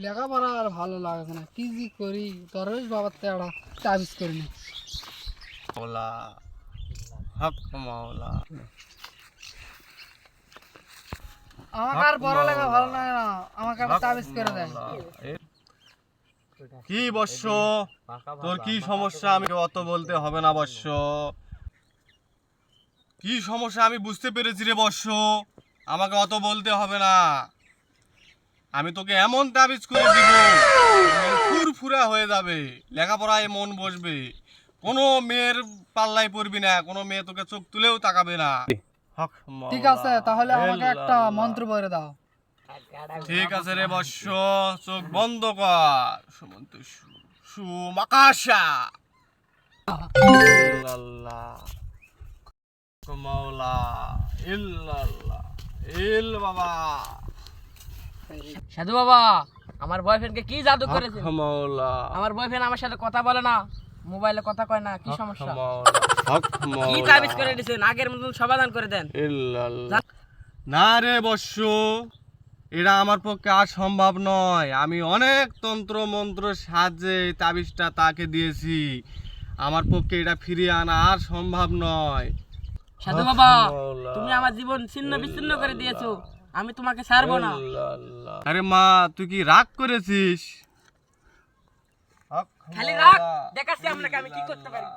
লেখাপড়া আর ভালো লাগছে না, কি জি করি। দরবেশ বাবার তেড়া তাবিজ করি না। মাওলা হক মাওলা। আমাকে আর বড় লেখা ভালো লাগে না, আমাকে আর তাবিজ করে দেয়। কি বৎস, তোর কি সমস্যা? আমি অত বলতে হবে না বৎস। কি সমস্যা আমি বুঝতে পেরেছি রে বৎস, আমাকে অত বলতে হবে না। আমি তোকে এমন তাবিজ করে দিব, ফুরফুরা হয়ে যাবে, লেখাপড়ায় মন বসবে, কোনো মেয়ের পাল্লায় পড়বি না, কোনো মেয়ে তোকে চোখ তুলেও তাকাবে না। হক ঠিক মাওলা, আছে, তাহলে আমাকে একটা ইল্লাল্লাহ। মন্ত্র পড়ে দাও। ঠিক আছে রে বৎস, চোখ বন্ধ কর। সুমন্ত সুমাকাশা ইল্লাল্লাহ মাওলা ইল্লাল্লাহ ইল বাবা। সাধু বাবা, আমার বয়ফ্রেন্ডকে কি জাদু করেছে? হক মাওলা, আমার বয়ফ্রেন্ড আমার সাথে কথা বলে না, মোবাইলে কথা কয় না, কি সমস্যা? হক কি মাওলা তাবিজ করে দিয়েছেন? আগের মতন সমাধান করে দেন। ইল্লাল্লাহ। না রে বৎস, এটা আমার পক্ষে আর সম্ভব নয়। আমি অনেক তন্ত্র মন্ত্র সাহায্যে এই তাবিজটা তাকে দিয়েছি, আমার পক্ষে এটা ফিরিয়ে আনা আর সম্ভব নয়। সাধু বাবা, তুমি আমার জীবন ছিন্ন বিচ্ছিন্ন করে দিয়েছো, আমি তোমাকে ছাড়বো না। আরে মা, তুই কি রাগ করেছিস? খালি রাখ, দেখাচ্ছি আপনাকে আমি কি করতে পারি।